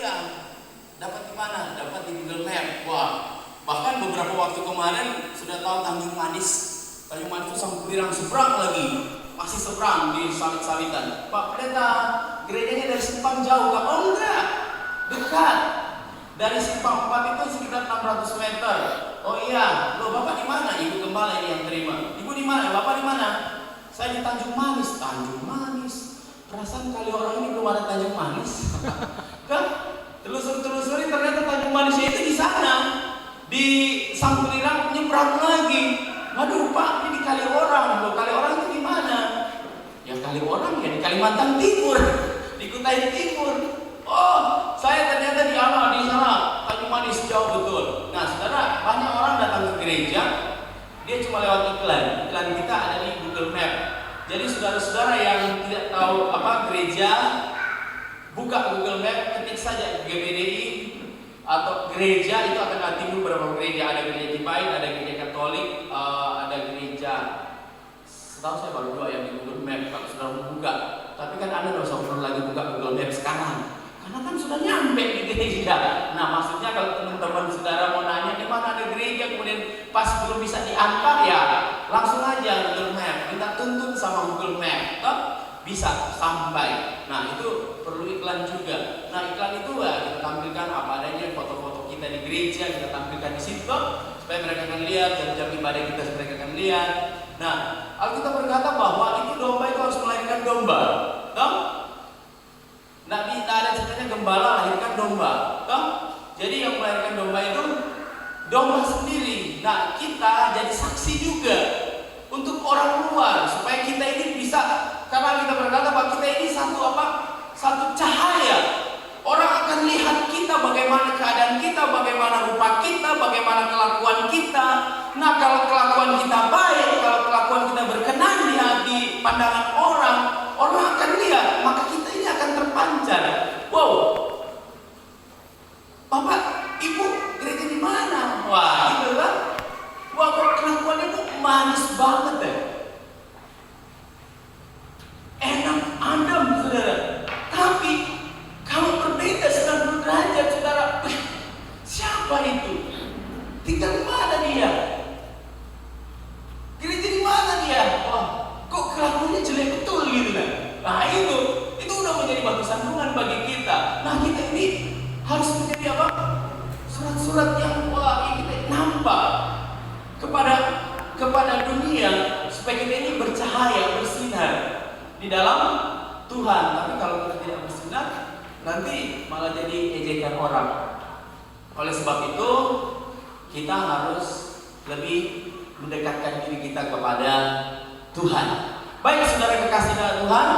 iya. Dapat di mana? Dapat di Google Map. Wah, bahkan beberapa waktu kemarin sudah tahu Tanjung Manis. Tanjung Manis itu Sampulirang, seberang lagi. Masih seberang di Salit-Salitan. Pak Pendeta, gerejanya dari Simpang jauh Kak? Oh enggak, dekat. Dari Simpang 4 itu sekitar 600 meter. Oh iya, loh Bapak di mana? Ibu Gembala ini yang terima. Ibu di mana? Bapak di mana? Saya di Tanjung Manis. Tanjung Manis. Perasaan kali orang ini belum ada Tanjung Manis. Kan? Telusuri ternyata Tanjung Manisnya itu di sana. Di Sampulirang nyebrang lagi. Waduh Pak, ini di Kaliorang. Loh Kaliorang itu di mana? Ya Kaliorang ya di Kalimantan Timur. Di Kutai Timur. Oh, saya ternyata di sana. Tanjung Manis jauh betul. Nah, saudara, banyak orang datang ke gereja. Dia cuma lewat iklan. Iklan kita ada di Google Map. Jadi saudara-saudara yang tidak tahu apa gereja, buka Google Map, ketik saja GBDI atau gereja, itu akan timbul beberapa gereja. Ada gereja Cipain, ada gereja Katolik, ada gereja. Setahu saya baru 2 yang di Google Map. Kalau sudah membuka, tapi kan Anda tidak usah perlu lagi buka Google Map sekarang, karena kan sudah nyampe di gereja. Nah, maksudnya kalau teman-teman saudara mau nanya di mana ada gereja, kemudian pas belum bisa diantar, ya langsung aja Google Map, minta tuntun sama Google Map, toh bisa sampai. Nah, itu perlu iklan juga. Nah, iklan itu ya kita tampilkan apa adanya, foto-foto kita di gereja kita tampilkan di situ supaya mereka akan lihat, jam-jam ibadah kita supaya mereka akan lihat. Nah, Alkitab berkata bahwa itu domba itu harus melahirkan domba, toh? Nah, ada ceritanya gembala lahirkan domba, toh? Jadi yang melahirkan domba itu domba sendiri. Nah, kita jadi saksi juga untuk orang luar supaya kita ini bisa, karena kita berkata bahwa kita ini satu cahaya. Orang akan lihat kita, bagaimana keadaan kita, bagaimana rupa kita, bagaimana kelakuan kita. Nah, kalau kelakuan kita baik, kalau kelakuan kita berkenan di pandangan orang, orang akan lihat, maka kita ini akan terpancar. Wow, Bapak, Ibu, gereja di mana? Wah, gitu kan? Wah, kok kelakuannya kok manis banget ya? Enak, adem, saudara. Tapi kalau berbeda 90 derajat, saudara, siapa itu? Tinggal di mana dia? Gereja di mana dia? Wah, kok kelakuannya jelek betul gitu kan? Nah, itu udah menjadi batu sandungan bagi kita. Nah, kita ini harus menjadi apa? Surat-surat yang wah, kita nampak kepada dunia supaya kita ini bercahaya, bersinar di dalam Tuhan. Tapi kalau kita tidak bersinar, nanti malah jadi ejekan orang. Oleh sebab itu, kita harus lebih mendekatkan diri kita kepada Tuhan. Baik saudara kekasih dalam Tuhan,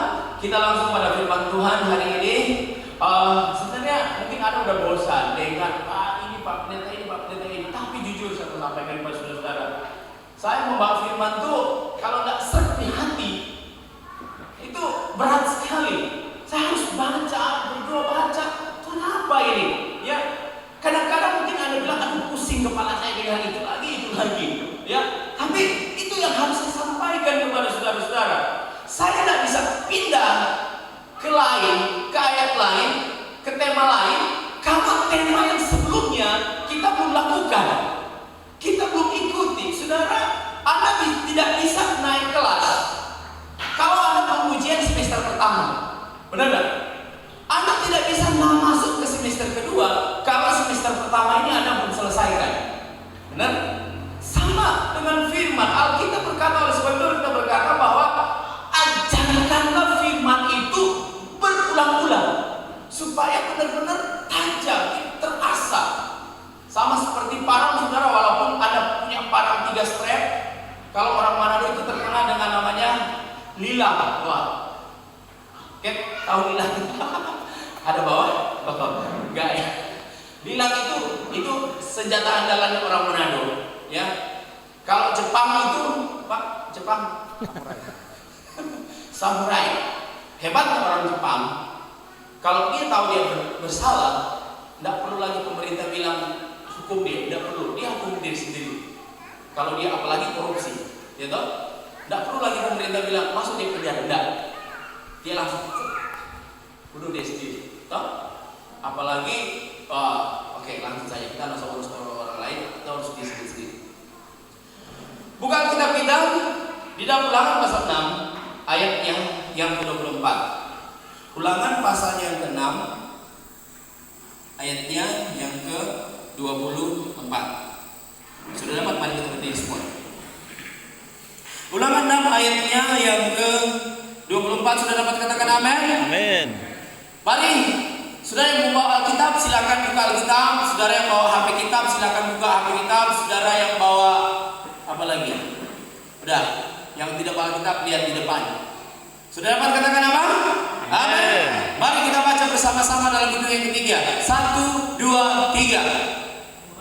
kita langsung pada firman Tuhan hari ini. Sebenarnya mungkin Anda udah bosan dengan ini Pak Pendeta ini, tapi jujur saya sampaikan kepada saudara, saya membawa firman itu kalau tidak serp di hati itu berat sekali. Saya harus baca, berdua baca. Kenapa ini? Ya, kadang-kadang mungkin Anda bilang, aduh pusing kepala saya dengan itu lagi. Ya, tapi itu yang harus saya sampaikan kepada saudara-saudara. Saya tidak bisa pindah ke lain, ke ayat lain, ke tema lain, kalau tema yang sebelumnya kita belum lakukan, kita belum ikuti. Saudara, Anda tidak bisa naik kelas kalau Anda belum ujian semester pertama, benar nggak? Anda tidak bisa masuk ke semester kedua kalau semester pertama ini Anda belum selesaikan, benar? Sama dengan firman Alkitab berkata, oleh sebab itu kita berkata bahwa ajarkanlah firman itu berulang-ulang supaya benar-benar tajam, terasa. Sama seperti parang, saudara, walaupun Anda punya parang 3 strap, kalau orang Manado itu terkenal dengan namanya lilang. Wah, tahu lilang? Ada bawah? Enggak ya. Lilang itu senjata andalannya orang Manado, ya. Kalau Jepang itu, Pak, Jepang samurai. Hebatnya orang Jepang, kalau dia tahu dia bersalah, tidak perlu lagi pemerintah bilang hukum dia, tidak perlu, dia hukum diri sendiri. Kalau dia apalagi korupsi, ya toh, tidak perlu lagi pemerintah bilang masuk di penjara, tidak, dia langsung bunuh dia sendiri, toh. Apalagi, oke, langsung saja kita langsung urus orang lain, kita harus sedikit-sedikit. Buka kitab kita di dalam Ulangan pasal 6 ayat yang ke-24. Ulangan pasal yang ke-6 ayatnya yang ke-24. Sudah dapat, mari kita berdiri semua. Ulangan 6 ayatnya yang ke-24, sudah dapat, katakan amin. Amin. Mari, saudara yang membawa Alkitab silakan buka Alkitab, saudara yang bawa HP kitab silakan buka HP kitab, saudara yang bawa apa lagi? Udah, yang tidak bawa Alkitab lihat di depan. Sudah dapat, katakan apa? Amin. Mari kita baca bersama-sama dalam hidup yang ketiga. 1, 2, 3.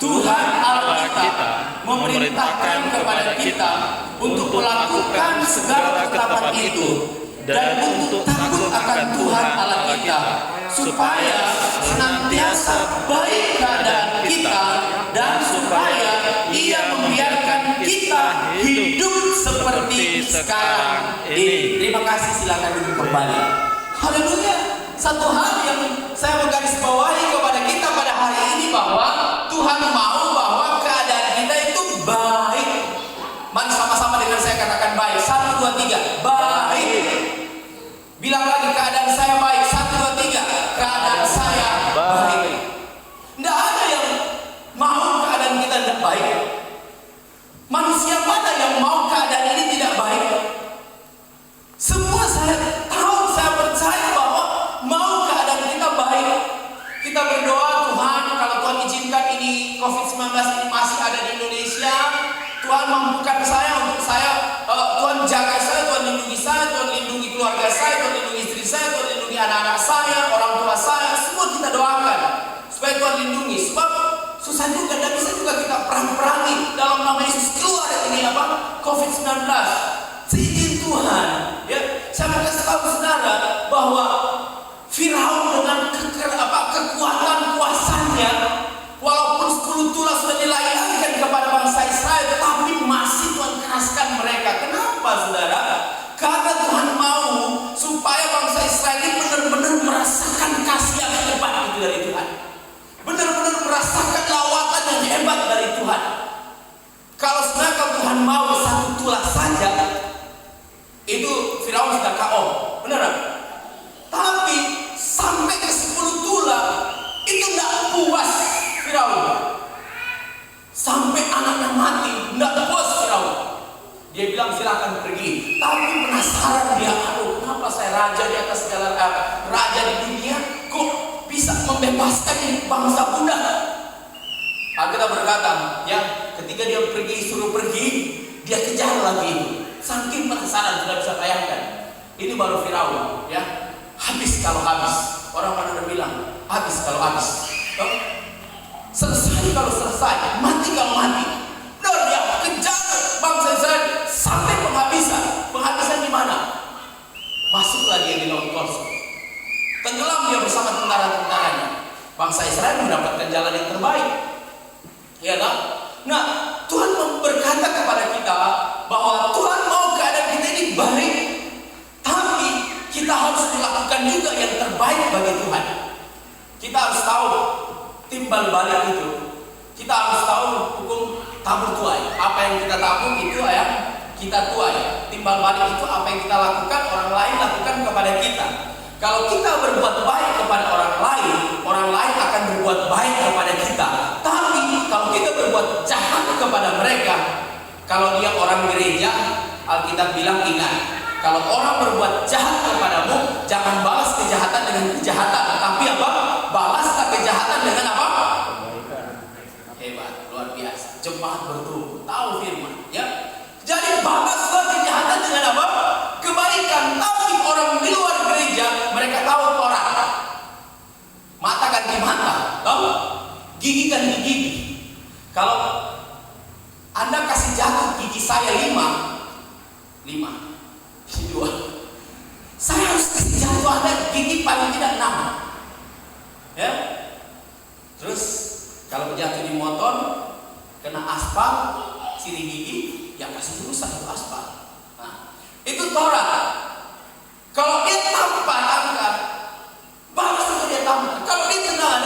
Tuhan Allah kita memerintahkan kepada kita untuk melakukan segala ketetapan itu dan untuk takut akan Tuhan Allah kita, supaya senantiasa baik keadaan kita dan supaya Ia membiarkan kita hidup seperti sekarang ini. Terima kasih, silakan duduk kembali. Haleluya. Satu hal yang saya menggarisbawahi kepada kita pada hari ini bahwa Tuhan mau bahwa keadaan kita itu baik. Mari sama-sama dengan saya katakan baik. 1, 2, 3. Baik. Bilang lagi, keadaan saya baik. 1, 2, 3. Keadaan saya baik. Tidak ada yang mau keadaan kita tidak baik. Manusia mana yang mau keadaan ini tidak baik? Semua saya tahu, saya percaya bahwa mau keadaan kita baik. Kita berdoa, Tuhan, kalau Tuhan izinkan ini COVID-19 ini masih ada di Indonesia, Tuhan mampukan saya untuk Tuhan jaga saya, Tuhan lindungi saya, Tuhan lindungi keluarga saya, Tuhan lindungi istri saya, Tuhan lindungi anak-anak saya, orang tua saya, semua kita doakan supaya Tuhan lindungi. Sebab susah juga, dan bisa juga kita perang-perangi dalam nama Yesus keluar ini COVID-19. Seizin Tuhan, ya. Saya mau kasih tahu saudara bahwa Firaun dengan kekuatan kuasanya, walaupun 10 tulah sudah dilayangkan kepada bangsa Israel, tetapi masih Tuhan keraskan mereka. Kenapa, saudara? Karena Tuhan mau supaya bangsa Israel ini benar-benar merasakan kasih yang hebat itu dari Tuhan, benar-benar merasakan lawatan yang hebat dari Tuhan. Kalau sebenarnya Tuhan mau 1 tulah saja, itu Firaun sudah KO, benar? Tapi sampai ke 10 tulah itu tidak puas Firaun. Sampai anaknya mati, tidak puas Firaun. Dia bilang silakan pergi. Tapi penasaran dia, kenapa saya raja di atas segala raja di dunia, kok bisa membebaskan bangsa budak? Alkitab berkata, ya, ketika dia pergi, suruh pergi, dia kejar lagi. Saking penasaran, sudah bisa bayangkan. Ini baru Firaun, ya. Habis kalau habis. Orang pada bilang, habis kalau habis. Selesai kalau selesai, mati kalau mati. Dan dia kejar bangsa Israel sampai penghabisan. Penghabisan di mana? Masuklah dia di laut kosong. Tenggelam dia bersama tentara-tentaranya. Bangsa Israel mendapatkan jalan yang terbaik. Ya kan? Nah, Tuhan berkata kepada kita bahwa Tuhan mau keadaan kita ini baik, tapi kita harus melakukan juga yang terbaik bagi Tuhan. Kita harus tahu timbal balik itu. Kita harus tahu hukum tabur tuai. Apa yang kita tabur itu kita tuai. Timbal balik itu apa yang kita lakukan, orang lain lakukan kepada kita. Kalau kita berbuat baik kepada orang lain akan berbuat baik kepada kita. Tapi kalau kita berbuat jahat kepada mereka, kalau dia orang gereja, Alkitab bilang ingat, kalau orang berbuat jahat kepadamu, jangan balas kejahatan dengan kejahatan, tapi balaslah kejahatan dengan apa? Hebat, luar biasa. Jemaat bertumbuh, tahu firman, ya. Jadi balaslah kejahatan dengan apa? Kebaikan. Tapi orang di luar gereja, mereka tahu Torah. Mata ganti mata, tahu? Gigi ganti gigi. Kalau Anda kasih jatuh gigi saya 5, gigi 2, saya harus kasih jatuh Anda gigi paling tidak 6. Ya. Terus kalau jatuh di motor, kena aspal, sini gigi, yang kasih dulu satu aspal. Nah, itu Torah. Kalau dia tampar Anda, balas itu dia tampar. Kalau dia kena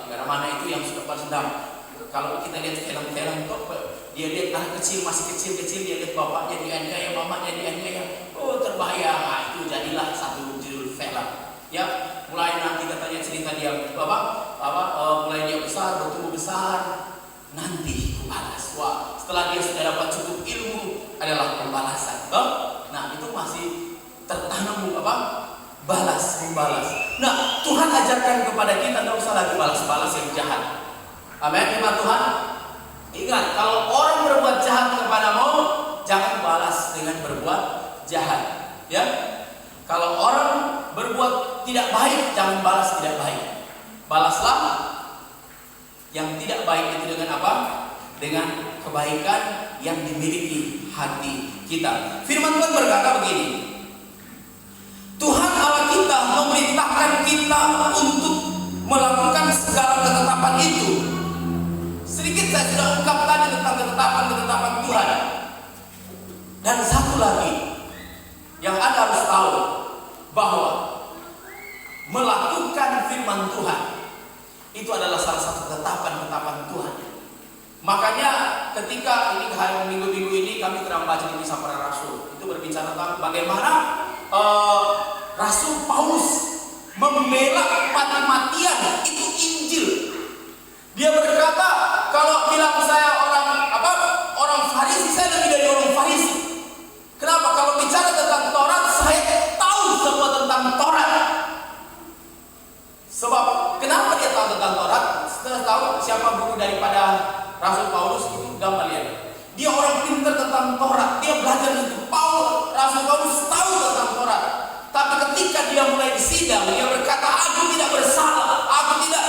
negara mana itu yang suka balas dendam. Kalau kita lihat film-film kok, dia lihat anak kecil masih kecil-kecil, dia lihat bapaknya dianiaya, mamanya dianiaya, oh terbayang. Nah, itu jadilah satu judul film. Ya, mulai nanti katanya cerita dia mulai dia besar, bertumbuh besar, nanti kubalas. Wah, setelah dia sudah dapat cukup ilmu adalah pembalasan. Nah, itu masih tertanam balas, membalas. Nah, Tuhan ajarkan kepada kita tidak usah lagi balas-balas yang jahat. Amin, firman Tuhan. Ingat, kalau orang berbuat jahat kepadamu, jangan balas dengan berbuat jahat. Ya, kalau orang berbuat tidak baik, jangan balas tidak baik. Balaslah yang tidak baik itu dengan apa? Dengan kebaikan yang dimiliki hati kita. Firman Tuhan berkata begini. Tuhan Allah kita memerintahkan kita untuk melakukan segala ketetapan itu. Sedikit saya sudah ungkap tadi tentang ketetapan Tuhan. Dan satu lagi yang Anda harus tahu, bahwa melakukan firman Tuhan itu adalah salah satu ketetapan Tuhan. Makanya ketika ini hari minggu-minggu ini kami sedang baca di Kisah Para Rasul, itu berbicara tentang bagaimana Rasul Paulus membela mati-matian itu Injil. Dia berkata, kalau bilang saya orang Farisi, saya lebih dari orang Farisi. Kenapa? Kalau bicara tentang Taurat, saya tahu semua tentang Taurat. Sebab kenapa dia tahu tentang Taurat? Setelah tahu siapa guru daripada Rasul Paulus itu Gamaliel. Dia orang pintar tentang Taurat. Dia belajar itu. Rasul Paulus tahu tentang Taurat. Tapi ketika dia mulai disidang, dia berkata, aku tidak bersalah, aku tidak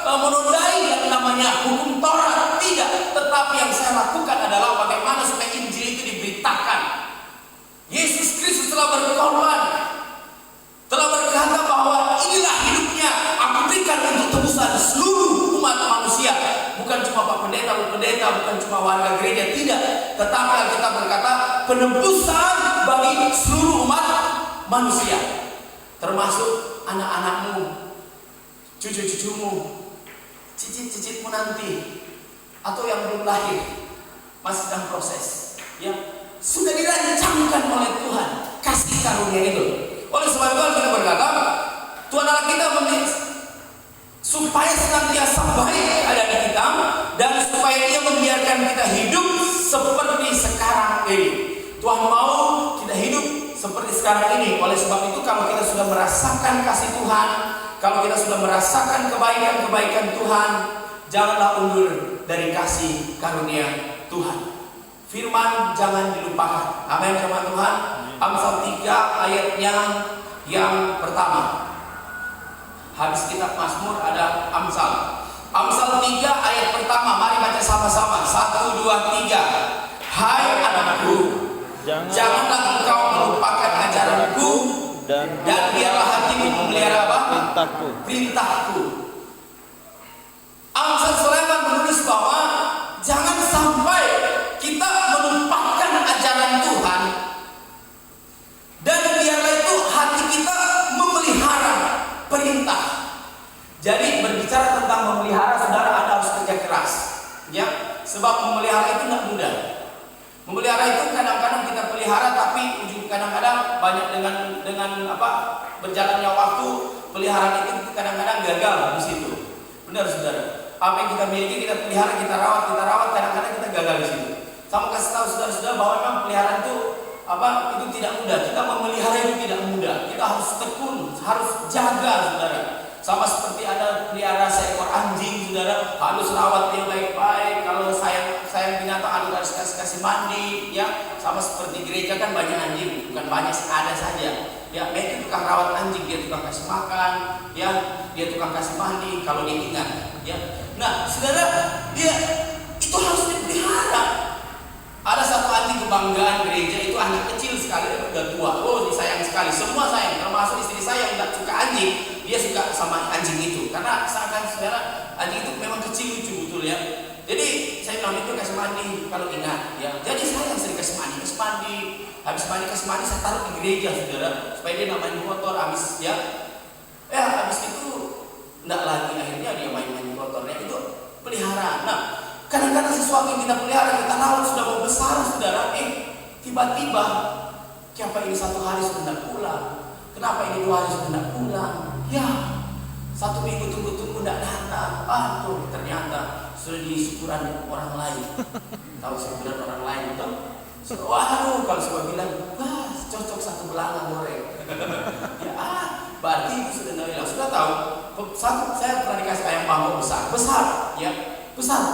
menodai yang namanya hukum Taurat, tidak. Tetapi yang saya lakukan adalah bagaimana supaya Injil itu diberitakan. Yesus Kristus telah berkorban, telah berkata bahwa inilah hidupnya aku berikan untuk tebusan seluruh umat manusia. Bukan cuma Pak Pendeta, Bu Pendeta, bukan cuma warga gereja, tidak. Tetapi Alkitab berkata penebusan bagi seluruh umat manusia, termasuk anak-anakmu, cucu-cucumu, cicit-cicitmu nanti, atau yang belum lahir, masih dalam proses, yang sudah dirancangkan oleh Tuhan kasih karunia itu. Oleh sebab itu kita berkata, Tuhan Allah kita meminta supaya senantiasa baik ada di kita, dan supaya Dia membiarkan kita hidup seperti sekarang ini. Tuhan mau kita hidup seperti sekarang ini. Oleh sebab itu kalau kita sudah merasakan kasih Tuhan, kalau kita sudah merasakan kebaikan-kebaikan Tuhan, janganlah undur dari kasih karunia Tuhan. Firman jangan dilupakan. Amin, firman Tuhan. Amsal 3 ayatnya yang pertama. Habis kitab Mazmur ada Amsal. Amsal 3 ayat pertama. Mari baca sama-sama. 1, 2, 3. Hai anakku, janganlah engkau melupakan ajaranku, dan biarlah hatimu memelihara apa? Perintahku. Amsal Sulaiman menulis bahwa jangan sampai kita melupakan ajaran Tuhan, dan biarlah itu hati kita memelihara perintah. Jadi berbicara tentang memelihara, saudara, Anda harus kerja keras, ya. Sebab memelihara itu tidak mudah. Memelihara itu kadang-kadang kita pelihara, tapi kadang-kadang banyak dengan berjalannya waktu, peliharaan itu kadang-kadang gagal di situ. Benar, saudara. Apa yang kita miliki kita pelihara, kita rawat, kadang-kadang kita gagal di situ. Sama kasih tahu saudara-saudara bahwa memang peliharaan itu itu tidak mudah. Kita memelihara itu tidak mudah. Kita harus tekun, harus jaga, saudara. Sama seperti Anda pelihara seekor anjing, saudara, harus rawat dia baik-baik. Kalau sayang binatang, Anda harus kasih mandi, ya. Sama seperti gereja kan banyak anjing, bukan banyak, ada saja. Ya, mereka tukang rawat anjing, dia tukang kasih makan, ya, dia tukang kasih mandi kalau dia ingat, ya. Nah, saudara, dia itu harus dipelihara. Ada satu anjing kebanggaan gereja, itu anak kecil sekali, dia udah tua. Oh, disayang sekali, semua sayang, termasuk istri saya yang nggak suka anjing. Dia suka sama anjing itu, karena seakan saudara anjing itu memang kecil lucu betul, ya. Jadi saya bilang itu kasih mandi kalau ingat, ya. Jadi saya yang sering kasih mandi, habis mandi kasih mandi saya taruh di gereja, saudara, supaya dia nggak main motor habis, ya. Habis itu Enggak lagi akhirnya dia main-main kotornya itu pelihara. Nah, kadang-kadang sesuatu yang kita pelihara, kita rawat sudah mau besar, saudara, tiba-tiba kenapa ini 1 hari sudah tidak pulang? Kenapa ini 2 hari sudah tidak pulang? Ya, 1 minggu tunggu-tunggu tidak datang. Aduh, ternyata sudah di syukuran orang lain. Tahu syukuran orang lain itu? Waduh, kalau semua bilang, wah cocok 1 belanga goreng. Ya, berarti itu sudah tidak hilang. Sudah tahu, saya pernah dikasih ayam bangkok besar, ya, besar.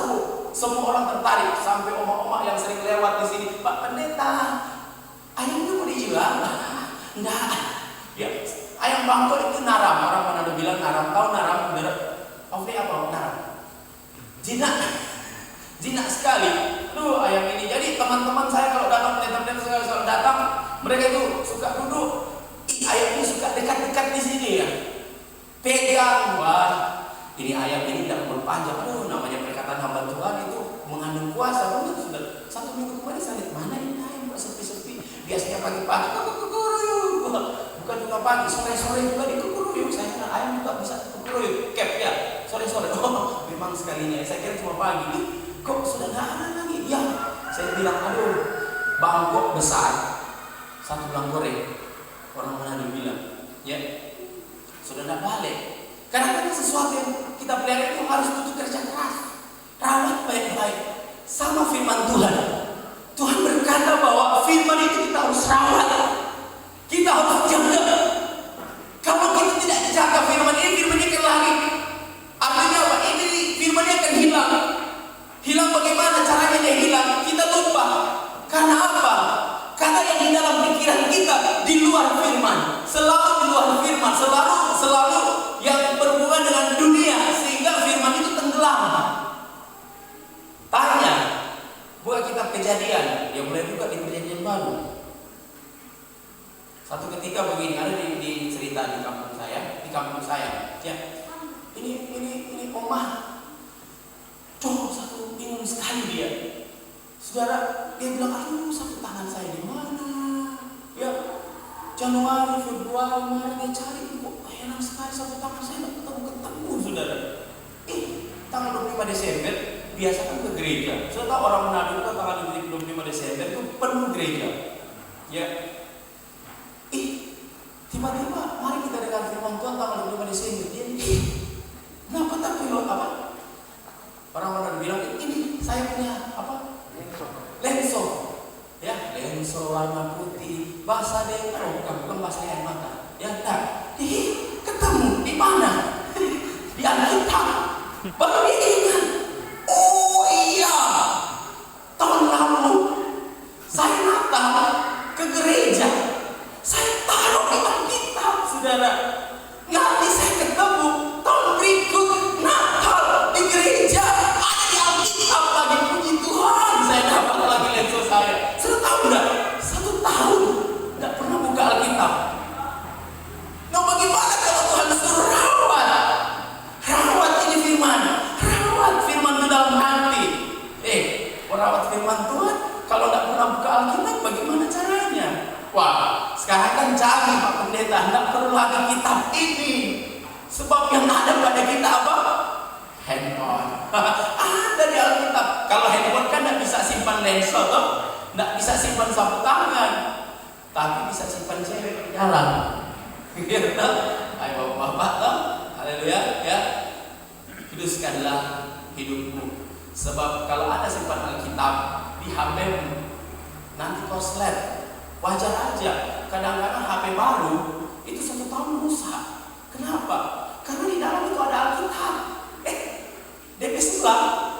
Semua orang tertarik, sampai oma-oma yang sering lewat di sini, Pak Pendeta, ayamnya mau dijual? Enggak. Ya, ayam bangkok itu naram. Orang mana ada bilang naram, tahu naram? Oke apa naram? Jinak sekali. Aduh, ayam ini. Jadi teman-teman saya kalau datang, pendeta-pendeta saya kalau datang, mereka itu suka duduk. Ayam ini suka dekat-dekat di sini ya. Pegang, wah, ini ayam ini tidak berpanjang. Aduh, namanya perkataan hamba Tuhan itu mengandung kuasa. Benar sudah. 1 minggu kemarin saya lihat mana ini ayam kok sepi-sepi. Biasanya pagi-pagi kukuruyuk. Bukan juga pagi, sore-sore juga dikukuruyuk. Saya kira ayam juga bisa kukuruyuk. Cap ya, sore-sore. Oh, memang sekalinya. Saya kira cuma pagi. Kok sudah nggak ada lagi? Ya, saya bilang aduh, bangkok besar, 1 belang goreng. Orang mana bilang, ya, sudah tidak balik. Kadang-kadang sesuatu yang kita pelihara itu harus butuh kerja keras, rawat baik-baik. Sama firman Tuhan. Tuhan berkata bahwa firman itu kita harus rawat, kita harus jaga. Kalau kita tidak jaga firman ini akan lari. Artinya apa? Ini firman ini akan hilang. Hilang bagaimana caranya dia hilang? Kita lupa. Karena apa? Karena yang di dalam pikiran kita di luar firman, selalu di luar firman, selalu yang berhubungan dengan dunia, sehingga firman itu tenggelam. Tanya, buat kitab Kejadian, yang mulai buka di Perjanjian Baru. Satu ketika begini, ada di cerita di kampung saya, ya, ini omah, cowok 1 bingung sekali dia. Saudara, dia bilang, aduh, sapu tangan saya di mana? Ya, Januari, Februari, Maret dia cari, kok enak sekali sapu tangan saya tidak ketemu, saudara. Tanggal 25 Desember biasa kan ke gereja. Saya tahu orang Manado itu tanggal 25 Desember itu penuh gereja. Ya, tiba-tiba mari kita dengar firman Tuhan tanggal 25 Desember. Dia kenapa tapi lo apa? Orang Manado bilang ini saya punya apa? Lenso. Ya, lenso warna putih, bahasa Dengkro, bukan bahasa air mata. Ya, enggak. Ketemu di mana? Di Alkitab. Baru dia ingat. Oh iya, tahun lalu saya datang ke gereja. Saya taruh di Alkitab, saudara. Nanti saya ketemu tahun berikut Natal di gereja. Ada di Alkitab lagi, puji Tuhan. Saya dapat lagi lensa saya. Sudah tahu enggak? 1 tahun enggak pernah buka Alkitab. Nah, bagaimana kalau Tuhan suruh rawat ini firman, rawat firman di dalam hati. Merawat firman Tuhan, kalau enggak pernah buka Alkitab, bagaimana caranya? Wah, sekarang kan canggih Pak Pendeta, enggak perlu lagi kitab ini. Sebab yang ada pada kita apa? Handphone. Ada di Alkitab. Kalau handphone kan enggak bisa simpan lensa toh, enggak bisa simpan sapu tangan, tapi bisa simpan cewek di dalam. Ayo bapak toh, haleluya ya. Kuduskanlah hidupmu. Sebab kalau ada simpan Alkitab di HP-mu, nanti korslet. Wajar aja. Kadang-kadang HP baru itu 1 tahun rusak. Kenapa? Karena di dalam itu ada Alkitab. DP sebelah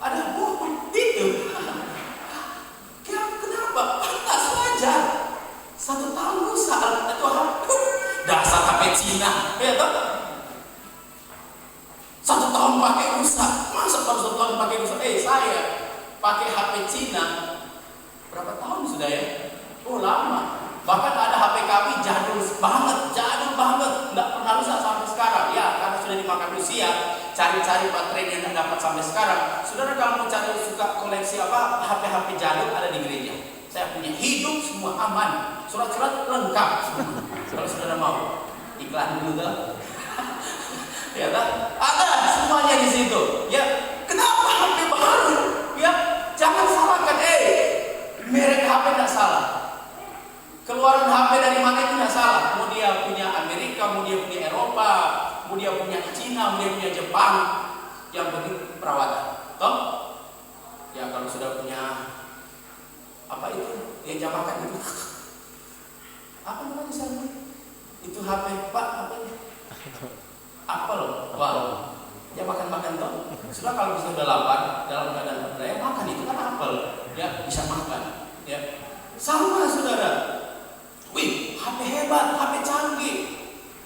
ada buku itu. Kenapa? Pantas wajar. 1 tahun rusak itu HP. Dasar HP Cina, ya toh? 1 tahun pakai rusak. Masa baru 1 tahun pakai rusak? Saya pakai HP Cina berapa tahun sudah ya? Oh lama. Bahkan ada HP kami jadul banget, nggak pernah rusak sampai sekarang. Ya, karena sudah dimakan usia, cari-cari baterai yang tidak dapat sampai sekarang. Saudara kalau mau cari suka koleksi apa, HP jadul ada di gereja. Saya punya, hidup semua aman, surat-surat lengkap semua. Kalau saudara mau iklan dulu tuh. Ya kan? Ada semuanya di situ. Ya, kenapa HP baru? Ya, jangan salahkan. Merek HP tidak salah. Keluaran HP dari mana itu tidak salah. Mau dia punya Amerika, mau dia punya Eropa, mau dia punya Cina, mau dia punya Jepang. Yang penting perawatan. Toh? Ya kalau sudah punya apa itu? Ya jamakan itu. Apa namanya sana? Itu HP Pak, apa ini? Apa loh? Wah. Ya makan toh. Sudah kalau bisa udah lapar dalam keadaan berdaya makan itu kan apel. Ya bisa makan. Ya. Sama saudara. Wih, HP hebat, HP canggih.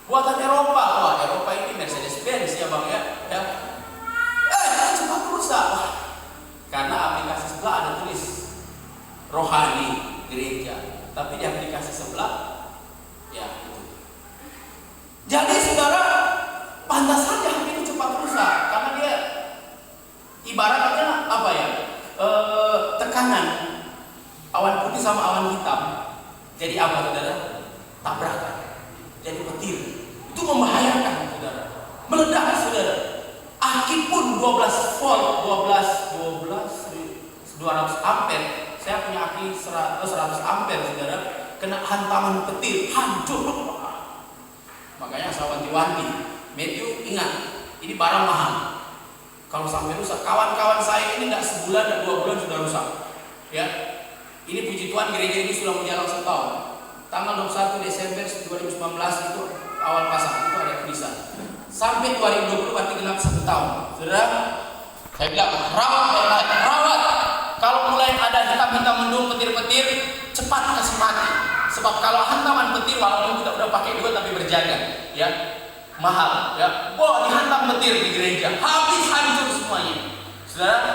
Buatan Eropa. Wah, Eropa ini Mercedes-Benz ya Bang ya. Ya. Cepat rusak. Wah. Karena aplikasi sebelah ada tulis rohani gereja. Tapi di aplikasi sebelah ya itu. Jadi saudara, pantas saja HP itu cepat rusak karena dia ibaratnya apa ya? Tekanan awan putih sama awan hitam. Jadi apa saudara? Tabrakan. Jadi petir. Itu membahayakan saudara. Meledak saudara. Aki pun 12 volt, 200 ampere. Saya punya aki 100 ampere saudara. Kena hantaman petir, hancur. Makanya saya wanti-wanti. Matthew ingat, ini barang mahal. Kalau sampai rusak, kawan-kawan saya ini tidak sebulan, tidak 2 bulan sudah rusak. Ya, ini puji Tuhan gereja ini sudah menjalan setahun. Tanggal 21 Desember 2019 itu awal pasang itu ada tulisan. Sampai 2020 berarti genap 1 tahun. Saudara, saya bilang rawat. Kalau mulai ada hitam-hitam mendung, petir-petir, cepat kasih mati. Sebab kalau hantaman petir walaupun kita udah pakai 2 tapi berjaga, ya mahal, ya. Wah, dihantam petir di gereja, habis hancur semuanya. Saudara,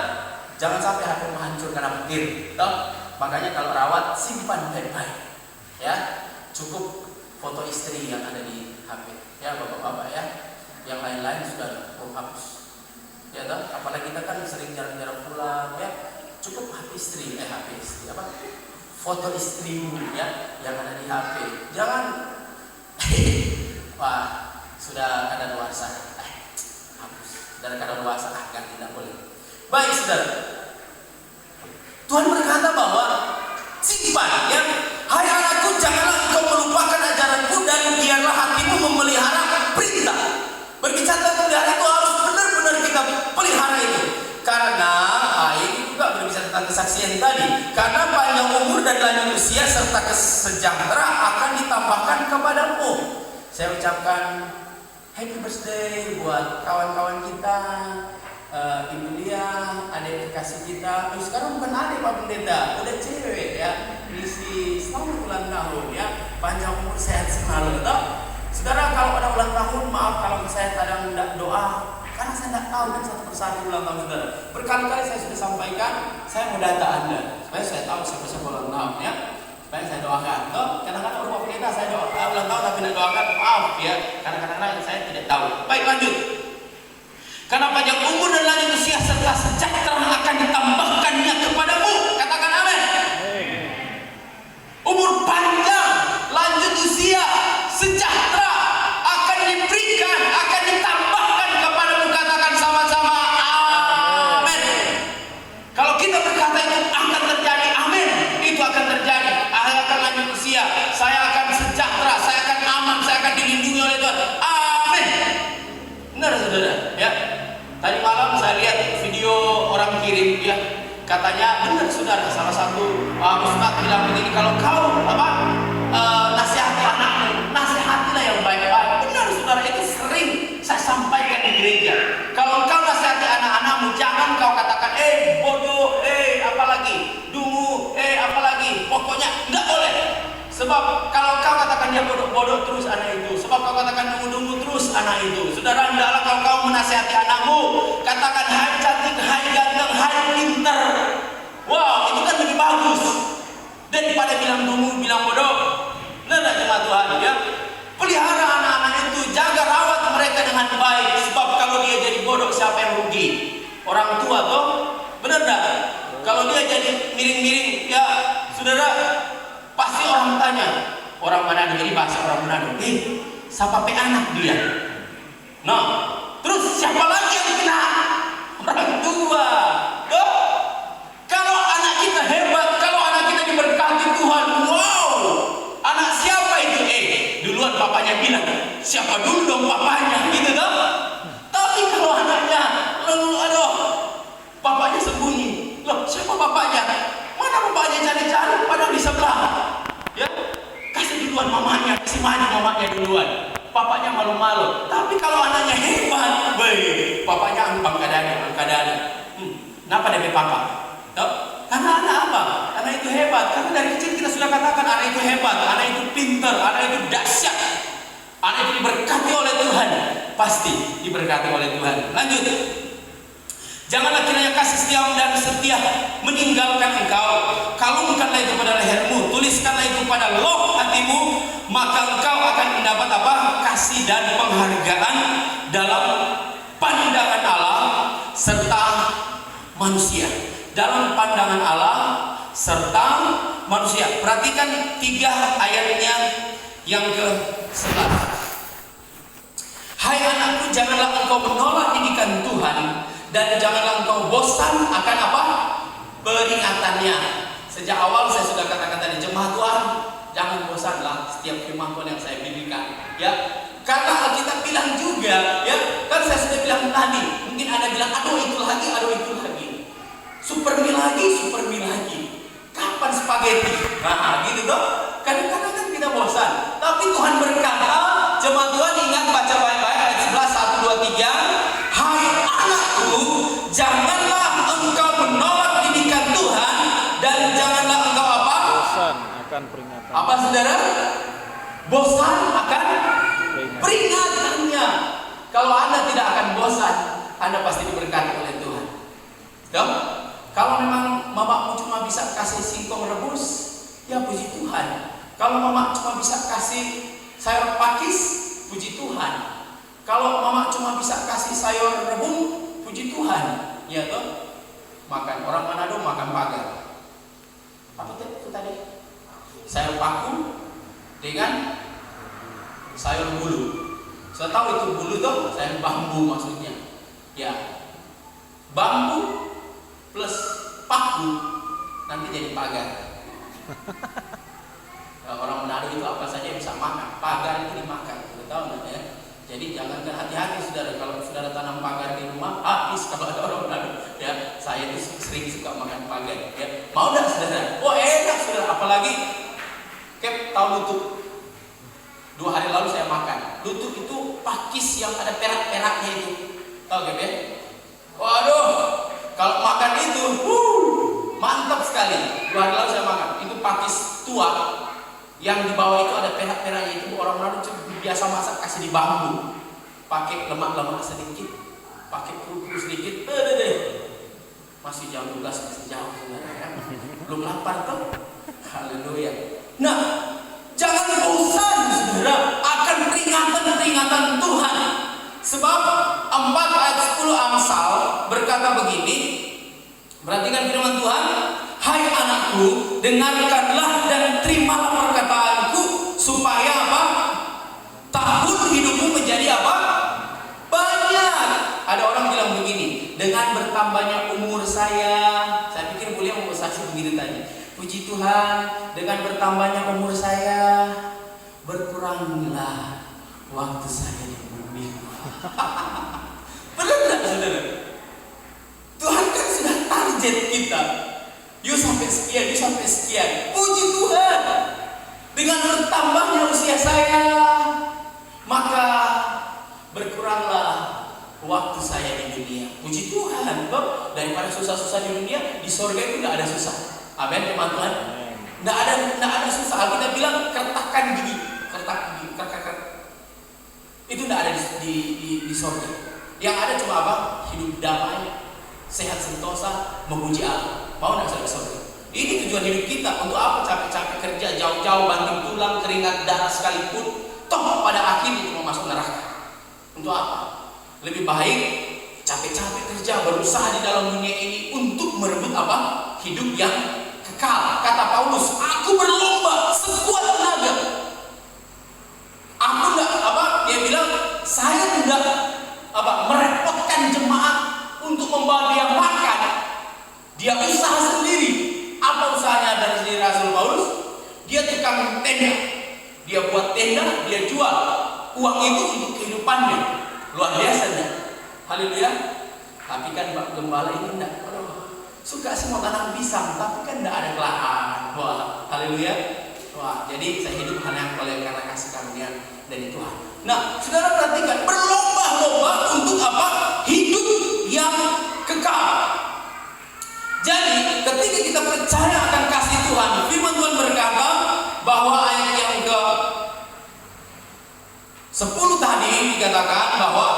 jangan sampai HP hancur karena petir. Toh? Makanya kalau rawat simpan baik-baik. Ya, cukup foto istri yang ada di HP. Ya, bapak-bapak ya. Yang lain-lain sudah hapus. Ya, toh? Apalagi kita kan sering jarang-jarang pulang, ya. Cukup HP istri apa? Foto istrimu ya yang ada di HP. Jangan wah, sudah kadaluarsa. Hapus. Dari kadaluarsa kan tidak boleh. Baik, saudara. Tuhan berkata bahwa simpan ya, hai anakku, janganlah engkau melupakan ajaranku dan biarlah hatimu memelihara perintah. Berbicara tentang pelihara itu harus benar-benar kita pelihara itu. Karena ini juga berbicara tentang kesaksian tadi. Karena panjang umur dan lanjut usia serta kesejahteraan akan ditambahkan kepadamu. Saya ucapkan happy birthday buat kawan-kawan kita, Ibu Lia, adik kasih kita. Sekarang bukan adik Pak Pendeta, udah cewek ya. Misi selamat ulang tahun ya. Panjang umur, sehat selalu. Saudara, kalau ada ulang tahun, maaf kalau saya kadang tidak doa. Karena saya tidak tahu kan satu persatu ulang tahun saudara. Berkali-kali saya sudah sampaikan, saya mau data Anda supaya saya tahu siapa-siapa ulang tahun ya. Supaya saya doakan. Kadang-kadang rumah pendeta saya doa ulang tahun tapi tidak doakan, maaf ya. Karena kadang-kadang saya tidak tahu. Baik, lanjut. Karena panjang umur dan lanjut usia serta sejahtera akan ditambahkannya kepadamu. Katakan amin. Umur panjang, lanjut usia, sejahtera akan diberikan, akan ditambahkan kepadamu. Katakan sama-sama amin. Kalau kita berkata itu akan terjadi, amin. Itu akan terjadi. Saya akan lanjut usia, saya akan sejahtera, saya akan aman, saya akan dilindungi oleh Tuhan. Amin. Benar saudara ya. Tadi malam saya lihat video orang kirim ya, katanya benar saudara, salah satu ustaz bilang begini, kalau kau nasihati anakmu, nasihatilah yang baik-baik. Benar saudara, itu sering saya sampaikan di gereja. Kalau kau nasihati anak-anakmu, jangan kau katakan bodoh, apalagi dungu, apalagi, pokoknya enggak boleh. Sebab kalau kau katakan dia bodoh-bodoh terus anak itu, sebab kau katakan dungu-dungu terus anak itu. Saudara, hendaklah kalau kau menasihati anakmu, katakan hai cantik, hai ganteng, hai pinter. Wow, itu kan lebih bagus daripada bilang dungu, bilang bodoh. Benar jemaat Tuhan ya. Pelihara anak-anak itu, jaga rawat mereka dengan baik. Sebab kalau dia jadi bodoh, siapa yang rugi? Orang tua toh, benar tak? Kalau dia jadi miring-miring, ya saudara, pasti orang tanya, orang Manado, jadi bahasa orang Manado, siapa pe anak dia? Nah, siapa lagi yang kena? Orang tua. Tuh. Kalau anak kita hebat, kalau anak kita diberkati Tuhan, wow, anak siapa itu? Duluan papanya bilang, siapa dulu dong papanya, gitu dong. Tapi kalau anaknya, aduh, papanya sembunyi. Loh, siapa papanya? Mana papanya cari-cari, padahal di sebelah. Ya, kasih duluan mamanya, kasih maju mamanya duluan. Papanya malu-malu. Tapi kalau anaknya hebat, papanya angpang kadang-kadang. Kenapa DP papa? Tuh. Karena anak apa? Anak itu hebat. Karena dari kecil kita sudah katakan anak itu hebat, anak itu pintar, anak itu dahsyat, anak itu diberkati oleh Tuhan. Pasti diberkati oleh Tuhan. Lanjut. Janganlah kiranya kasih setiamu dan setia meninggalkan engkau. Kalungkanlah itu pada lehermu, tuliskanlah itu pada loh hatimu, maka engkau akan mendapat apa? Kasih dan penghargaan dalam pandangan Allah serta manusia. Dalam pandangan Allah serta manusia. Perhatikan 3 ayatnya yang ke-11. Hai anakku, janganlah engkau menolak didikan Tuhan, dan janganlah engkau bosan akan apa? Peringatannya. Sejak awal saya sudah katakan tadi, jemaat Tuhan, jangan bosanlah setiap firman Tuhan yang saya bimbingkan. Ya, karena Alkitab bilang juga, ya, kan saya sudah bilang tadi. Mungkin Anda bilang, aduh itu lagi, aduh itu lagi. Super mie lagi. Kapan spaghetti? Nah, gitu dong. Kadang-kadang kan kita bosan. Tapi Tuhan berkata, jemaat Tuhan ingat baca baik-baik ayat 11, 1, 2, 3. Hai anakku, janganlah engkau menolak didikan Tuhan, dan janganlah engkau apa? Bosan akan peringatan. Apa saudara? Bosan akan peringatannya. Kalau Anda tidak akan bosan, Anda pasti diberkati oleh Tuhan. Dong? Kalau memang mamamu cuma bisa kasih singkong rebus, ya puji Tuhan. Kalau mama cuma bisa kasih sayur pakis, puji Tuhan. Kalau mama cuma bisa kasih sayur rebung, puji Tuhan. Ya toh? Makan orang Manado makan pagar. Apa itu tadi? Sayur paku dengan sayur bulu. Saya tahu itu bulu tuh, sayur bambu maksudnya. Ya. Bambu plus paku nanti jadi pagar. Orang Manado itu apa saja bisa makan. Pagar itu dimakan, sudah tahu nggak ya? Jadi jangan hati-hati saudara. Kalau saudara tanam pagar di rumah, habis kalau ada orang Manado. Ya, saya itu sering suka makan pagar. Ya, mau nggak saudara? Oh enak saudara. Apalagi tahu lutut. 2 hari lalu saya makan. Lutut itu pakis yang ada perak-peraknya itu. Tahu Kep ya? Waduh. Kalau makan itu, mantap sekali. 2 hari lalu saya makan. Itu pakis tua, yang di bawah itu ada perak-peraknya. Itu orang Manado biasa masak kasih di bambu, pakai lemak-lemak sedikit, pakai kerupuk sedikit. Masih jam 12, masih jauh sebenarnya kan? Belum lapar tuh. Haleluya. Nah, jangan bosan saudara akan peringatan-peringatan Tuhan. Sebab 4 ayat 10 Amsal berkata begini. Perhatikan firman Tuhan. Hai anakku, dengarkanlah dan terimalah perkataanku, supaya apa? Tahun hidupmu menjadi apa? Banyak. Ada orang bilang begini, dengan bertambahnya umur saya pikir boleh umur saya begini tadi. Puji Tuhan, dengan bertambahnya umur saya, berkuranglah waktu saya di bumi. Benar tidak saudara? Tuhan kan sudah target kita. Yuk sampai sekian, yuk sampai sekian. Puji Tuhan. Dengan bertambahnya usia saya, maka berkuranglah waktu saya di dunia. Puji Tuhan. Daripada susah-susah di dunia, di sorga itu tidak ada susah. Amin teman-teman. Tidak ada susah. Alkitab bilang kertakan gigi, kertak. Itu tidak ada di sorga. Yang ada cuma apa? Hidup damai, sehat sentosa, memuji Allah. Mau nggak saya sorga? Ini tujuan hidup kita. Untuk apa capek-capek kerja jauh-jauh, banting tulang, keringat darah sekalipun, toh pada akhirnya cuma masuk neraka. Untuk apa? Lebih baik capek-capek kerja, berusaha di dalam dunia ini untuk merebut apa? Hidup yang kekal. Kata Paulus, aku berlomba sekuat tenaga. Aku enggak apa? Dia bilang, saya tidak merepotkan domba dia makan, dia usaha sendiri. Apa usahanya dari sendiri Rasul Paulus? Dia tukang tenda, dia buat tenda, dia jual. Uang itu untuk kehidupannya. Luar biasa enggak? Haleluya. Tapi kan Pak Gembala ini enggak, suka semua tanam pisang, tapi kan enggak ada lahan. Wah, haleluya. Wah, jadi saya hidup hanya oleh karena kasih karunia dari Tuhan. Nah, saudara perhatikan, berlomba-lomba untuk apa? Hidup yang kekal. Jadi, ketika kita percaya akan kasih Tuhan, firman Tuhan berkata bahwa ayat yang ke 10 tadi dikatakan bahwa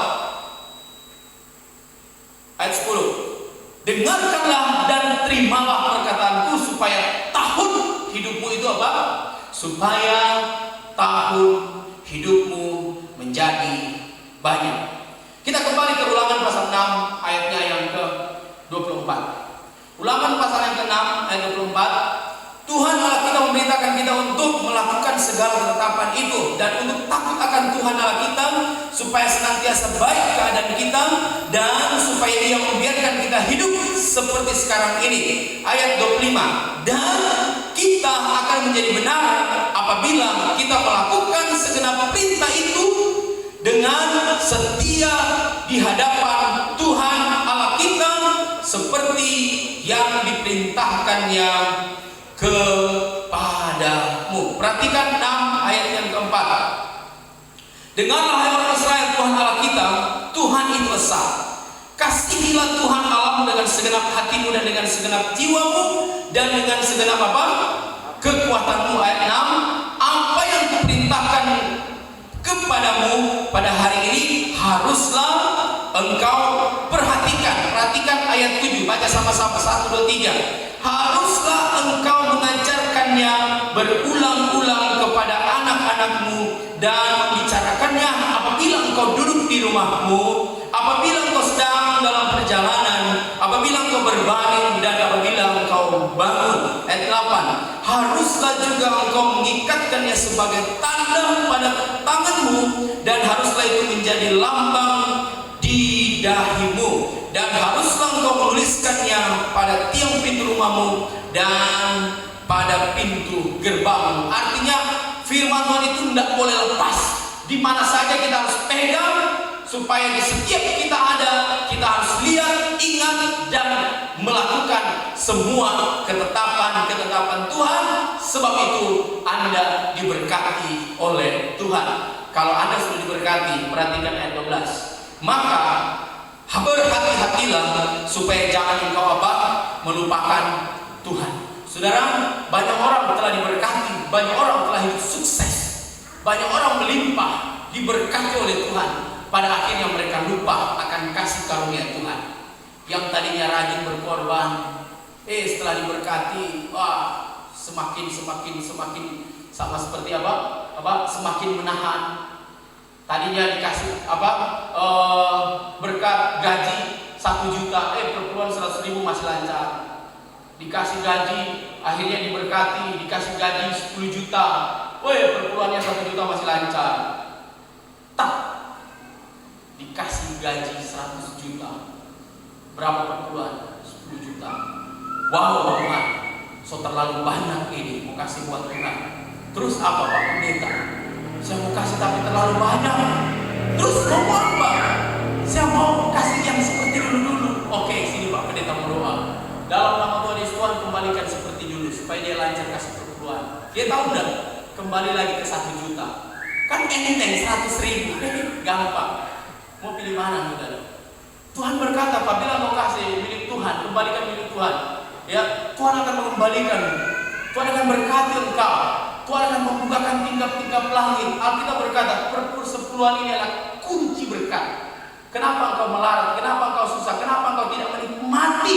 ayat 10, dengarkanlah dan terimalah perkataanku supaya tahun hidupmu itu apa? Supaya tahun hidupmu menjadi banyak. Kita kembali ke Ulangan pasal 6 ayatnya yang ke 24. Ulangan pasal yang ke-6 ayat 24. Tuhan Allah kita memerintahkan kita untuk melakukan segala ketetapan itu dan untuk takut akan Tuhan Allah kita supaya senantiasa baik keadaan kita dan supaya Dia membiarkan kita hidup seperti sekarang ini. Ayat 25. Dan kita akan menjadi benar apabila kita melakukan segenap perintah itu dengan setia di hadapan Tuhan Allah kita seperti yang diperintahkannya kepadamu. Perhatikan 6 ayat yang keempat. Dengarlah hai orang Israel, Tuhan Allah kita, Tuhan itu esa. Kasihilah Tuhan Allahmu dengan segenap hatimu dan dengan segenap jiwamu dan dengan segenap apa? Kekuatanmu. Ayat 6. Apa yang kuperintahkan kepadamu pada hari ini haruslah engkau perhatikan. Perhatikan ayat 7. Baca sama-sama 1, 2, 3. Haruslah engkau mengajarkannya berulang-ulang kepada anak-anakmu dan membicarakannya apabila engkau duduk di rumahmu, apabila engkau sedang dalam perjalanan, apabila engkau berbaring dan apabila engkau bangun. Ayat 8. Haruslah juga engkau mengikatkannya sebagai tanda pada tanganmu dan haruslah itu menjadi lambang di dahimu dan haruslah engkau menuliskannya pada tiang pintu rumahmu dan pada pintu gerbang. Artinya firman Tuhan itu tidak boleh lepas. Di mana saja kita harus pegang supaya di setiap kita ada, kita harus lihat, ingat dan melakukan semua ketetapan-ketetapan Tuhan. Sebab itu Anda diberkati oleh Tuhan. Kalau Anda sudah diberkati, perhatikan ayat 12. Maka berhati-hatilah supaya jangan engkau apa? Melupakan Tuhan. Saudara, banyak orang telah diberkati, banyak orang telah hidup sukses, banyak orang melimpah, diberkati oleh Tuhan. Pada akhirnya mereka lupa akan kasih karunia Tuhan. Yang tadinya rajin berkorban, setelah diberkati, semakin sama seperti apa? Semakin menahan. Tadinya dikasih berkat gaji 1 juta, perpuluhan 100.000 masih lancar. Dikasih gaji, akhirnya diberkati, dikasih gaji 10 juta, perpuluhannya 1 juta masih lancar. Tak, dikasih gaji 100 juta, berapa perpuluhan? 10 juta. Wow Tuhan, so terlalu banyak ini mau kasih buat Tuhan. Terus apa Pak Pendeta? Saya mau kasih tapi terlalu banyak. Terus mau apa? Saya mau kasih yang seperti dulu-dulu. Oke, sini Pak Pendeta berdoa. Dalam nama Tuhan Yesus, Tuhan kembalikan seperti dulu supaya dia lancar kasih perpuluhan. Dia tahu enggak? Kembali lagi ke 1 juta. Kan enteng 100.000. Gampang. Mau pilih mana saudara? Tuhan berkata, apabila mau kasih milik Tuhan, kembalikan milik Tuhan. Ya, Tuhan akan mengembalikan. Tuhan akan berkati engkau. Tuhan akan membukakan tingkap-tingkap langit. Alkitab berkata, persepuluhan ini adalah kunci berkat. Kenapa engkau melarat? Kenapa engkau susah? Kenapa engkau tidak menikmati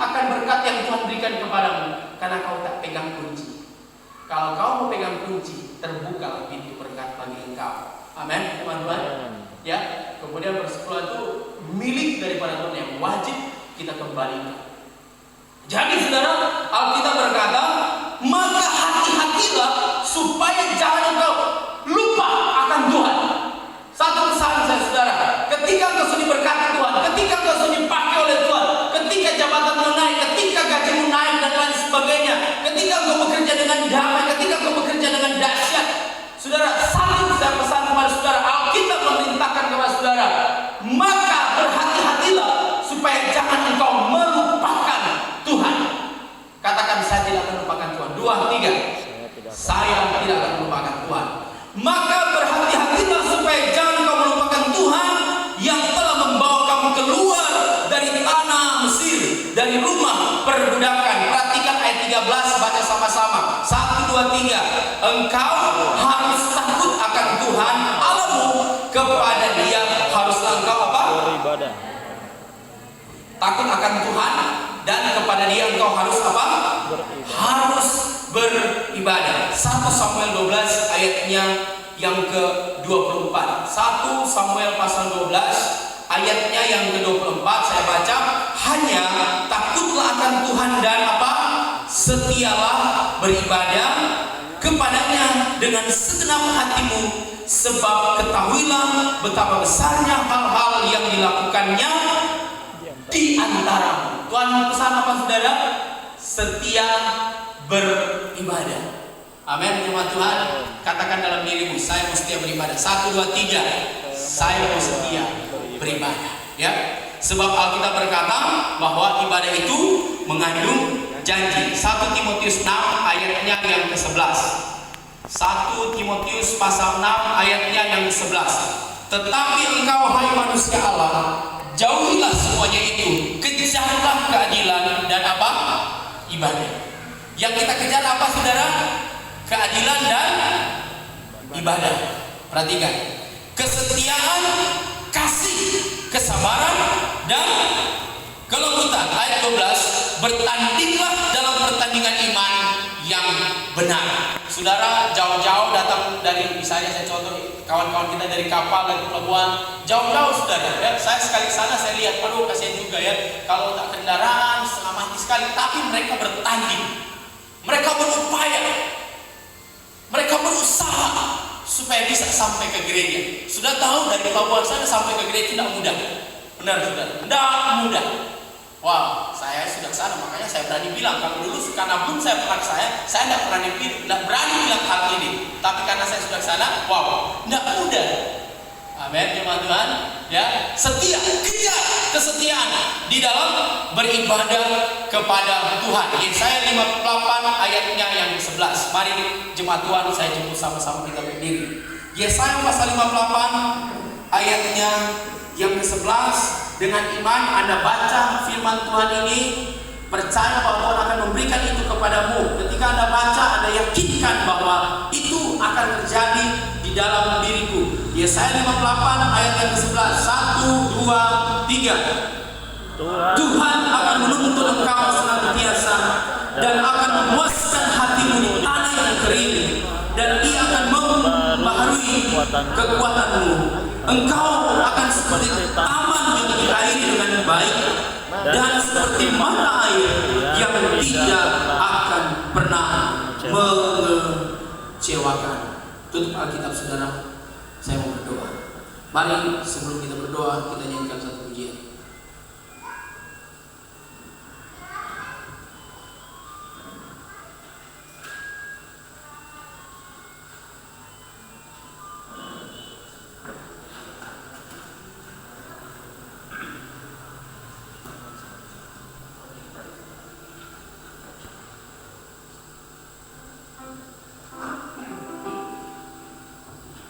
akan berkat yang Tuhan berikan kepadamu? Karena kau tak pegang kunci. Kalau kau mau pegang kunci, terbuka pintu berkat bagi engkau. Amin, teman-teman. Ya, kemudian persepuluhan itu milik daripada Tuhan yang wajib kita kembalikan. Jadi saudara, Alkitab berkata, maka hati-hatilah supaya jangan engkau lupa akan Tuhan. Satu pesan saya saudara, ketika engkau sudah diberkati Tuhan, ketika engkau sudah dipakai oleh Tuhan, dari rumah perbudakan. Perhatikan ayat 13, baca sama-sama. 1, 2, 3. Engkau harus takut akan Tuhan Allahmu, kepada Dia haruslah engkau apa? Beribadah. Takut akan Tuhan dan kepada Dia engkau harus apa? Harus beribadah. 1 Samuel 12 ayatnya yang ke-24. 1 Samuel pasal 12 ayatnya yang ke-24 saya baca. Hanya takutlah akan Tuhan dan apa? Setialah beribadah kepadanya dengan segenap hatimu, sebab ketahuilah betapa besarnya hal-hal yang dilakukannya di antaramu. Tuhan pesan apa saudara? Setia beribadah. Amin. Firman Tuhan, katakan dalam dirimu, saya mau setia beribadah. 1, 2, 3. Saya mau setia beribadah. Ya. Sebab Alkitab berkata bahwa ibadah itu mengandung janji. 1 Timotius 6 ayatnya yang ke-11. 1 Timotius pasal 6 ayatnya yang ke-11. Tetapi engkau, hai manusia Allah, jauhilah semuanya itu, kejarlah keadilan dan apa? Ibadah. Yang kita kejar apa saudara? Keadilan dan ibadah. Perhatikan, kesetiaan, kasih, kesabaran dan kelembutan. Ayat 12, bertandinglah dalam pertandingan iman yang benar. Saudara jauh-jauh datang dari, misalnya saya contoh kawan-kawan kita dari kapal dari pelabuhan, jauh-jauh saudara ya. Saya sekali sana saya lihat, aduh kasihan juga ya, kalau tak kendaraan setengah mati sekali, tapi mereka bertanding, mereka berupaya, mereka berusaha supaya bisa sampai ke gereja. Sudah tahu dari pelabuhan sana sampai ke gereja tidak mudah, benar saudara, tidak mudah. Wah, saya sudah sana, makanya saya berani bilang. Kalau dulu karena belum saya pernah saya tidak berani bilang hal ini. Tapi karena saya sudah sana, wow, tidak mudah. Amin, firman Tuhan. Ya, setia, kejar kesetiaan di dalam beribadah kepada Tuhan. Yesaya 58 ayatnya yang ke-11. Mari jemaat Tuhan, saya jemput sama-sama kita berdiri. Yesaya pasal 58 ayatnya yang ke-11. Dengan iman Anda baca firman Tuhan ini, percaya bahwa Tuhan akan memberikan itu kepadamu. Ketika Anda baca, Anda yakinkan bahwa itu akan terjadi di dalam diriku. Yesaya 58 ayat yang ke-11. 1, 2, 3. Tuhan akan menuntun engkau senantiasa dan akan memuaskan hatimu di tanah yang kering, dan Ia akan membaharui kekuatanmu. Engkau akan seperti taman yang diairi dengan baik, dan seperti mata air yang tidak akan pernah mengecewakan. Tutup Alkitab saudara, saya mau berdoa. Mari sebelum kita berdoa, kita nyanyikan satu pujian.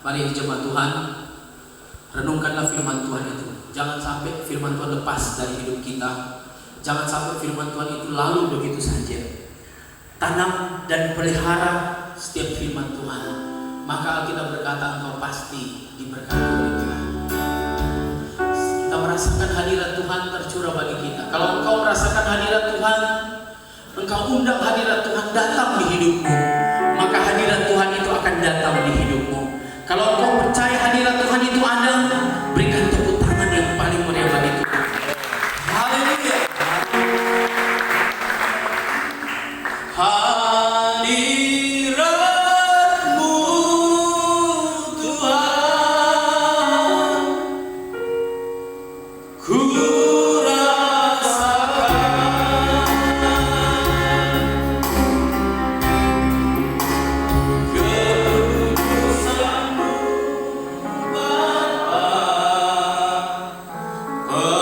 Mari jemaat Tuhan, renungkanlah firman Tuhan itu. Jangan sampai firman Tuhan lepas dari hidup kita. Jangan sampai firman Tuhan itu lalu begitu saja. Tanam dan pelihara setiap firman Tuhan, maka Alkitab berkata engkau pasti diberkati oleh Tuhan. Kita merasakan hadirat Tuhan tercurah bagi kita. Kalau engkau merasakan hadirat Tuhan, engkau undang hadirat Tuhan datang di hidupmu, maka hadirat Tuhan itu akan datang di hidupmu. Kalau engkau percaya hadirat Tuhan itu ada, berikan